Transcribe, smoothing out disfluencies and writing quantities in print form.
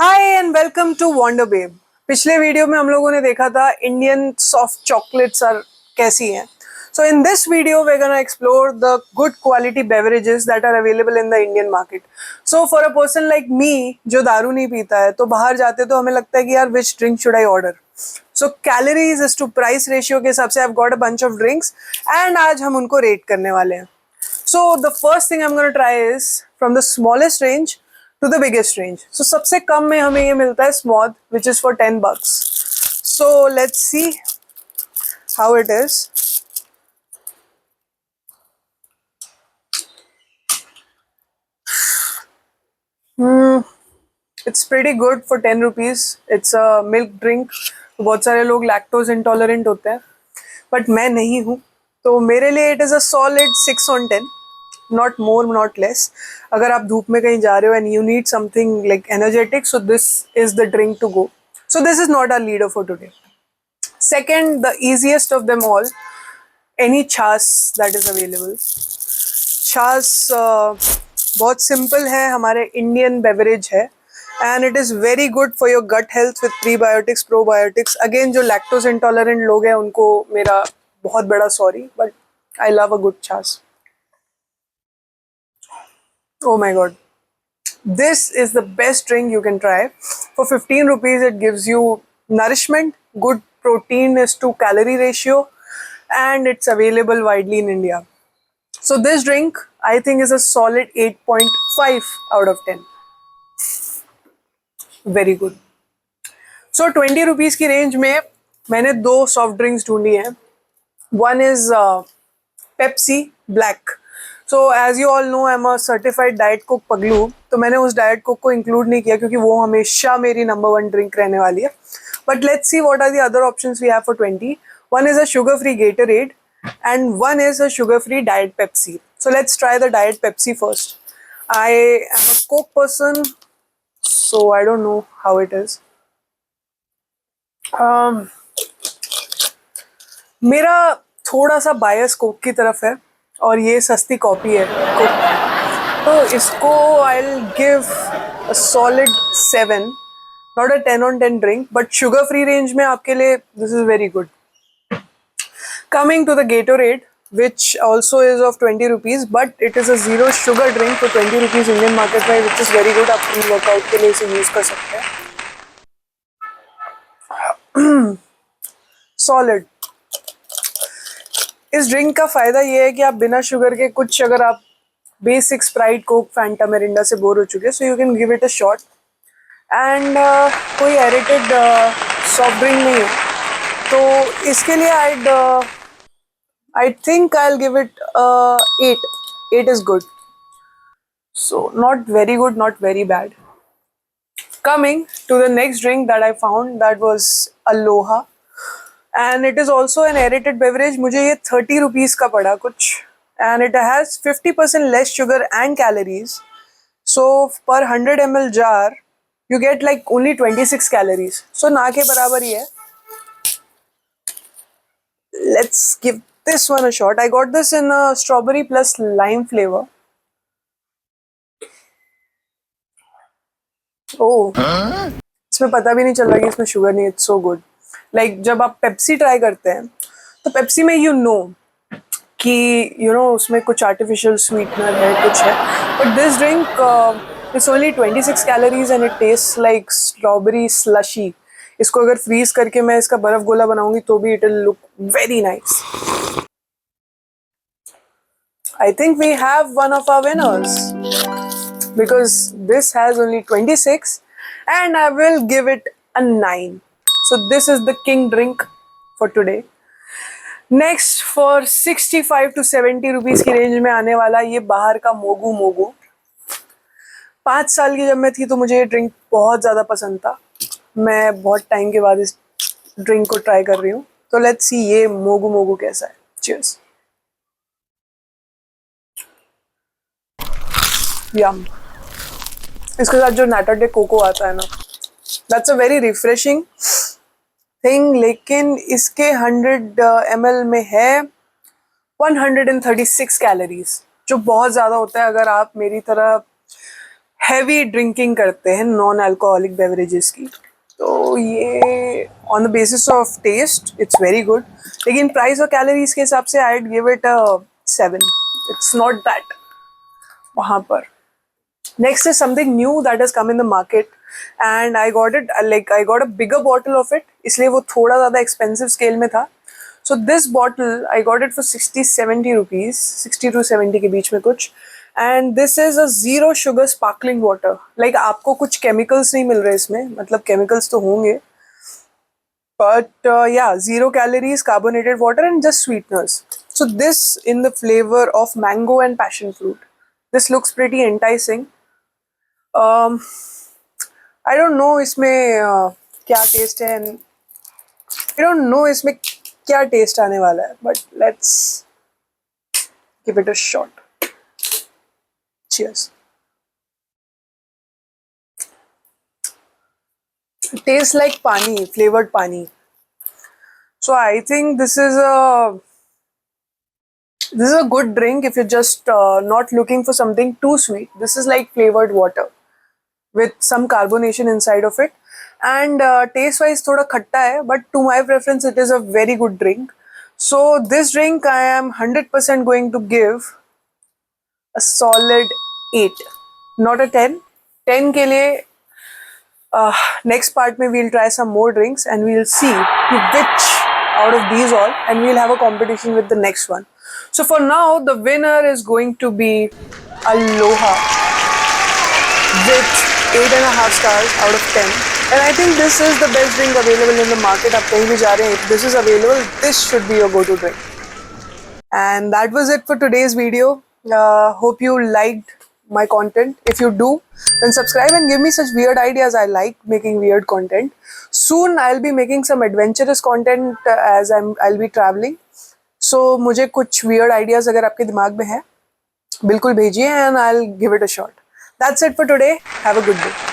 Hi and welcome to wonder babe. पिछले video में हम लोगों ने देखा था इंडियन सॉफ्ट चॉकलेट्स आर कैसी हैं। So in this video we are gonna explore the good quality beverages that are available in the Indian market. So for a person like me जो दारू नहीं पीता है, तो बाहर जाते तो हमें लगता है कि यार which drink should I order. So calories is to price ratio के हिसाब से I have got a bunch of drinks and आज हम उनको रेट करने वाले हैं। So the first thing I'm going to try is from the smallest range to the biggest range. So सबसे कम में हमें ये मिलता है Smooth, which is for $10. So let's see how it is. It's pretty good for 10 rupees. It's a milk drink. बहुत सारे लोग lactose intolerant होते हैं, but मैं नहीं हूँ, तो मेरे लिए it is a solid 6 on 10. Not more, not less. अगर आप धूप में कहीं जा रहे हो and you need something like energetic, so this is the drink to go. So this is not our leader for today. Second, the easiest of them all, any छाछ that is available. छाछ बहुत simple है, हमारे Indian beverage है and it is very good for your gut health with prebiotics, probiotics. Again, जो lactose intolerant लोग हैं उनको मेरा बहुत बड़ा sorry, but I love a good छाछ. Oh my god. This is the best drink you can try. For 15 rupees, it gives you nourishment, good protein is to calorie ratio, and it's available widely in India. So this drink, I think, is a solid 8.5 out of 10. Very good. So 20 rupees की range में मैंने दो soft drinks ढूंढी हैं. One is Pepsi Black. So as you all know, I'm a certified Diet Coke पगलू, तो मैंने उस Diet Coke को इंक्लूड नहीं किया क्योंकि वो हमेशा मेरी नंबर 1 ड्रिंक रहने वाली है. But let's see what are the other options we have for 20. One is a sugar-free Gatorade and one is a sugar-free Diet Pepsi. So let's try the Diet Pepsi first. I am a Coke person, so I don't know how it is. मेरा थोड़ा सा बायस Coke की तरफ है और ये सस्ती copy है कोक, तो इसको I will give a solid 7. Not a 10 on 10 drink, but sugar free range में आपके लिए this is very good. Coming to the Gatorade, which also is of 20 rupees, but it is a zero sugar drink for 20 rupees Indian market में, which is very good. आप pre workout के लिए इसे use कर सकते हैं. Solid. इस drink का फायदा ये है कि आप बिना शुगर के कुछ, अगर आप basic Sprite, Coke, Fanta, Mirinda से बोर हो चुके हैं, so you can give it a shot. And कोई एरेटेड सॉफ्ट ड्रिंक नहीं है, तो इसके लिए I think I will give it 8. 8 is good. So not very good, not very bad. Coming to the next drink that I found, that was Aloha and it is also an aerated beverage. मुझे ये 30 rupees का पड़ा कुछ, and it has 50% less sugar and calories. So per 100 ml jar you get like only 26 calories. So ना के बराबर ही है. Let's give this one a shot. I got this in a strawberry plus lime flavor. Oh, इसमें पता भी नहीं चल रहा कि इसमें शुगर नहीं. It's so good. लाइक जब आप पेप्सी ट्राई करते हैं तो पेप्सी में यू नो कि उसमें कुछ आर्टिफिशियल स्वीटनर है, कुछ है, but this drink it's only 26 calories and it taste like strawberry slushy. इसको अगर फ्रीज करके मैं इसका बर्फ गोला बनाऊंगी तो भी it will look very nice. I think we have one of our winners because this has only 26 and I will give it a 9. So this is the king drink for today. Next, for 65 to 70 rupees की range में आने वाला ये बाहर का मोगू मोगू. 5 साल की जब मैं थी तो मुझे ये ड्रिंक बहुत ज़्यादा पसंद था. मैं बहुत टाइम के बाद इस ड्रिंक को ट्राई कर रही हूँ, तो लेट्स सी ये मोगू मोगू कैसा है. चीयर्स. यम. इसके साथ जो नाटा डे कोको आता है ना, that's a very refreshing thing. लेकिन इसके 100 ml में है 136 कैलोरीज, जो बहुत ज़्यादा होता है. अगर आप मेरी तरह हैवी ड्रिंकिंग करते हैं नॉन अल्कोहलिक बेवरेजेस की, तो ये on the basis of taste it's very good, लेकिन प्राइस और कैलोरीज के हिसाब से I give it a 7. It's not that वहाँ पर. Next is something new that has come in the market and I got it, like I got a bigger bottle of it, इसलिए वो थोड़ा ज़्यादा expensive scale में था. So this bottle I got it for 60-70 rupees, 60 to 70 के बीच में कुछ. And this is a zero sugar sparkling water. Like आपको कुछ chemicals नहीं मिल रहे इसमें, मतलब chemicals तो होंगे, but yeah, 0 calories, carbonated water and just sweeteners. So this in the flavor of mango and passion fruit. This looks pretty enticing. I don't know इसमें क्या टेस्ट है, I don't know इसमें क्या टेस्ट आने वाला है, but let's give it a shot. Cheers. It tastes like pani, flavored pani. So I think this is a good drink if you're just not looking for something too sweet. This is like flavored water with some carbonation inside of it, and taste wise thoda khatta hai, but to my preference it is a very good drink. So this drink I am 100% going to give a solid 8, not a 10. 10 के लिए next part में we'll try some more drinks and we'll see which out of these all, and we'll have a competition with the next one. So for now the winner is going to be Aloha with 8.5 stars out of 10. And I think this is the best drink available in the market. आप कहीं भी जा रहे हैं, if this is available, this should be your go-to drink. And that was it for today's video. Hope you liked my content. If you do, then subscribe and give me such weird ideas. I like making weird content. Soon I'll be making some adventurous content as I'll be traveling. So मुझे कुछ weird ideas अगर आपके दिमाग में है, बिल्कुल भेजिए and I'll give it a shot. That's it for today. Have a good day.